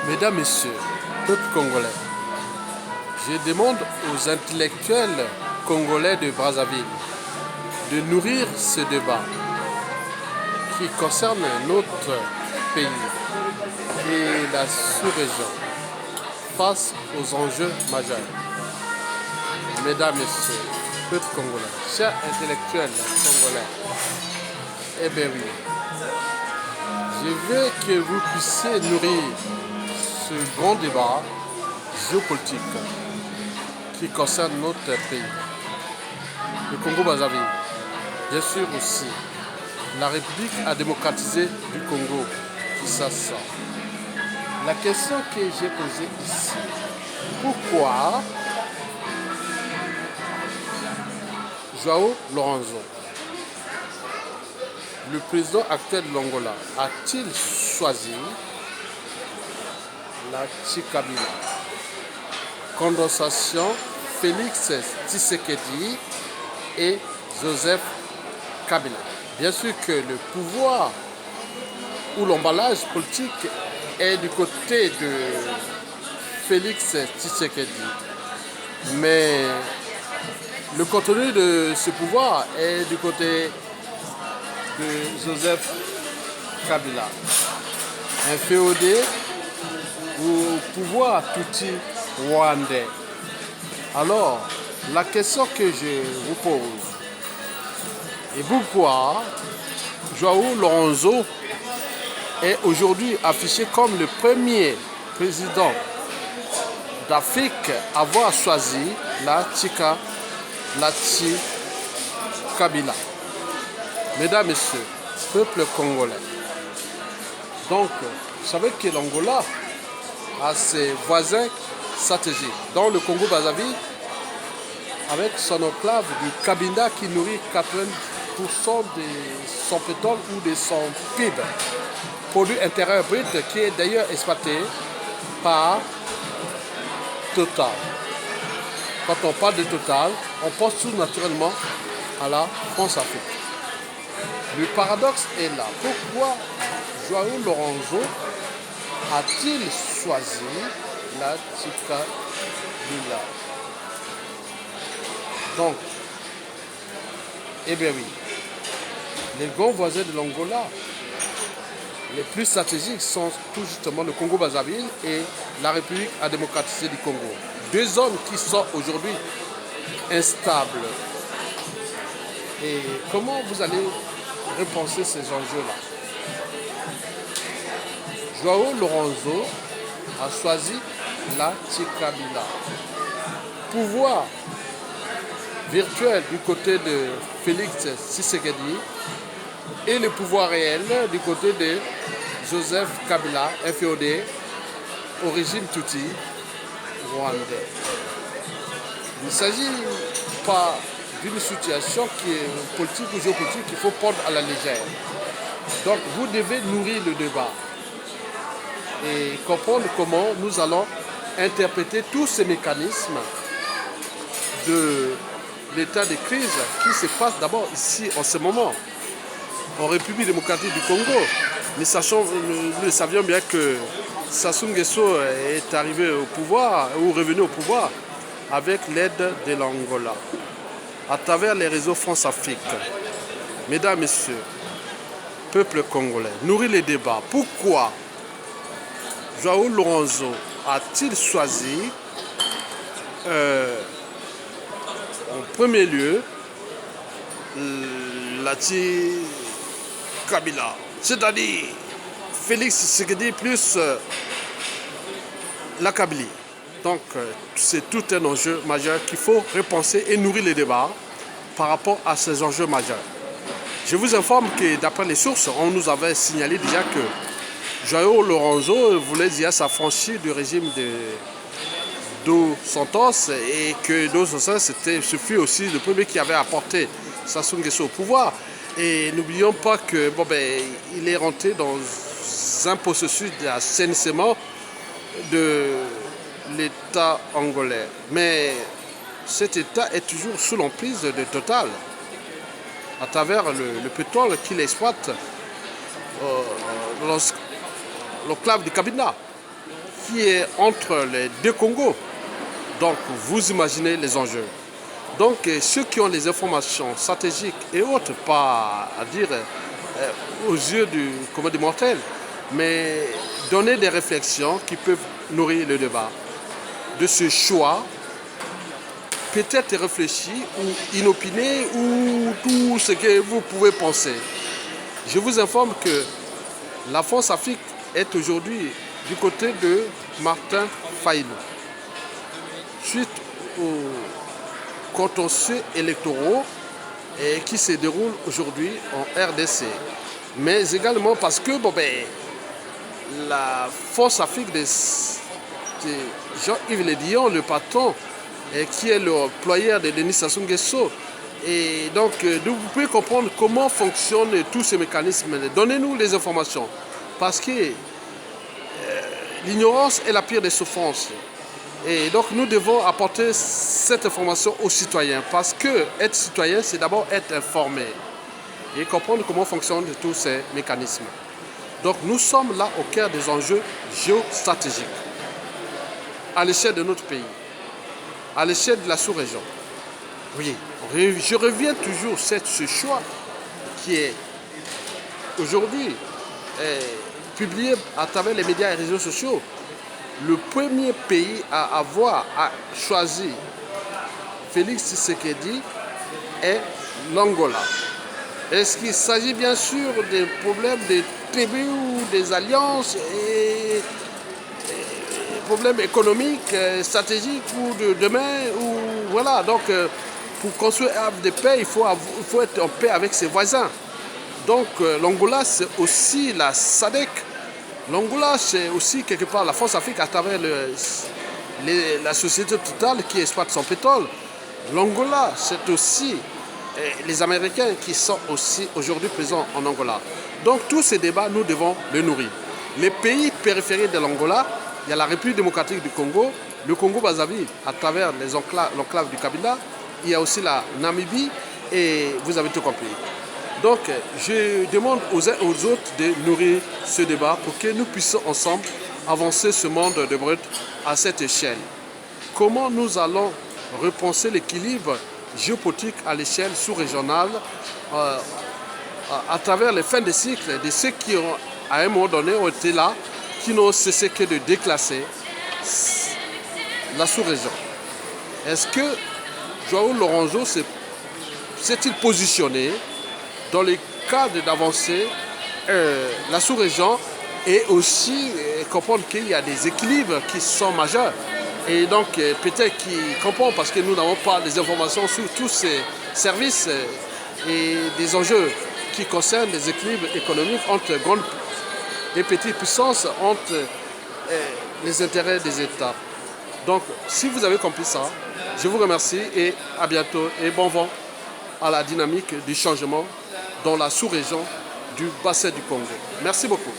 Mesdames, Messieurs, peuple congolais, je demande aux intellectuels congolais de Brazzaville de nourrir ce débat qui concerne notre pays et la sous-région face aux enjeux majeurs. Mesdames, Messieurs, peuple congolais, chers intellectuels congolais, eh bien oui, je veux que vous puissiez nourrir ce grand débat géopolitique qui concerne notre pays, le Congo-Brazzaville, bien sûr aussi la République a démocratisé du Congo, Kinshasa. La question que j'ai posée ici, pourquoi João Lourenço, le président actuel de l'Angola, a-t-il choisi la Tshikabila? Condensation Félix Tshisekedi et Joseph Kabila. Bien sûr que le pouvoir ou l'emballage politique est du côté de Félix Tshisekedi. Mais le contenu de ce pouvoir est du côté de Joseph Kabila. Un féodé au pouvoir touti rwandais. Alors, la question que je vous pose est pourquoi João Lourenço est aujourd'hui affiché comme le premier président d'Afrique à avoir choisi la Tshikabila. Mesdames, Messieurs, peuple congolais. Donc, vous savez que l'Angola a ses voisins stratégiques. Dans le Congo-Brazzaville, avec son enclave du Cabinda qui nourrit 80% de son pétrole ou de son PIB, produit intérieur brut, qui est d'ailleurs exploité par Total. Quand on parle de Total, on pense tout naturellement à la France-Afrique. Le paradoxe est là. Pourquoi João Lourenço a-t-il choisi la Tshikabila? Donc, eh bien oui, les grands voisins de l'Angola, les plus stratégiques sont tout justement le Congo-Brazzaville et la République à démocratiser du Congo. Deux zones qui sont aujourd'hui instables. Et comment vous allez repenser ces enjeux-là? João Lourenço a choisi la Tshikabila. Pouvoir virtuel du côté de Félix Tshisekedi et le pouvoir réel du côté de Joseph Kabila, FOD, origine Tutsi, rwandais. Il ne s'agit pas d'une situation qui est politique ou géopolitique qu'il faut prendre à la légère. Donc vous devez nourrir le débat et comprendre comment nous allons interpréter tous ces mécanismes de l'état de crise qui se passe d'abord ici en ce moment, en République démocratique du Congo. Nous savions bien que Sassou Nguesso est arrivé au pouvoir ou revenu au pouvoir avec l'aide de l'Angola à travers les réseaux France-Afrique. Mesdames, Messieurs, peuple congolais, nourrir les débats. Pourquoi João Lourenço a-t-il choisi en premier lieu la Tshikabila, c'est-à-dire Félix Tshisekedi plus la Kabylie. Donc c'est tout un enjeu majeur qu'il faut repenser et nourrir les débats par rapport à ces enjeux majeurs. Je vous informe que d'après les sources, on nous avait signalé déjà que João Lourenço voulait déjà s'affranchir du régime de Dos Santos et que Dos Santos ce fut aussi le premier qui avait apporté Sassou Nguesso au pouvoir. Et n'oublions pas que il est rentré dans un processus d'assainissement de l'État angolais. Mais cet État est toujours sous l'emprise de Total à travers le pétrole qu'il exploite l'enclave du Cabinda. qui est entre les deux Congos. Donc, vous imaginez les enjeux. Donc, ceux qui ont les informations stratégiques et autres, pas à dire aux yeux du commun des mortels, mais donner des réflexions qui peuvent nourrir le débat. De ce choix, peut-être réfléchi ou inopiné ou tout ce que vous pouvez penser. Je vous informe que la France-Afrique est aujourd'hui du côté de Martin Fayulu. Suite aux contentieux électoraux qui se déroulent aujourd'hui en RDC. Mais également parce que la France-Afrique de Jean-Yves Le Drian, le patron, qui est l'employeur de Denis Sassou Nguesso. Et donc, vous pouvez comprendre comment fonctionnent tous ces mécanismes. Donnez-nous les informations. Parce que l'ignorance est la pire des souffrances. Et donc, nous devons apporter cette information aux citoyens. Parce que être citoyen, c'est d'abord être informé. Et comprendre comment fonctionnent tous ces mécanismes. Donc, nous sommes là au cœur des enjeux géostratégiques. À l'échelle de notre pays. À l'échelle de la sous-région. Oui, je reviens toujours sur ce choix qui est aujourd'hui publié à travers les médias et les réseaux sociaux. Le premier pays à avoir choisi Félix Tshisekedi est l'Angola. Est-ce qu'il s'agit bien sûr des problèmes de tribus ou des alliances et problèmes économiques, stratégiques ou de demain ou voilà. Donc pour construire un havre de paix, il faut être en paix avec ses voisins. Donc l'Angola, c'est aussi la SADC. L'Angola, c'est aussi quelque part la France-Afrique à travers la société Total qui exploite son pétrole. L'Angola, c'est aussi les Américains qui sont aussi aujourd'hui présents en Angola. Donc tous ces débats, nous devons les nourrir. Les pays périphériques de l'Angola, il y a la République démocratique du Congo, le Congo-Brazzaville à travers l'enclave du Kabila, il y a aussi la Namibie et vous avez tout compris. Donc je demande aux uns et aux autres de nourrir ce débat pour que nous puissions ensemble avancer ce monde de brut à cette échelle. Comment nous allons repenser l'équilibre géopolitique à l'échelle sous-régionale à travers les fins de cycle de ceux qui ont à un moment donné ont été là, qui n'ont cessé que de déclasser la sous-région. Est-ce que João Lourenço s'est-il positionné dans le cadre d'avancer la sous-région et aussi comprendre qu'il y a des équilibres qui sont majeurs. Et donc peut-être qu'il comprend parce que nous n'avons pas les informations sur tous ces services et des enjeux qui concernent les équilibres économiques entre grandes et petites puissances, entre les intérêts des États. Donc si vous avez compris ça, je vous remercie et à bientôt et bon vent à la dynamique du changement dans la sous-région du bassin du Congo. Merci beaucoup.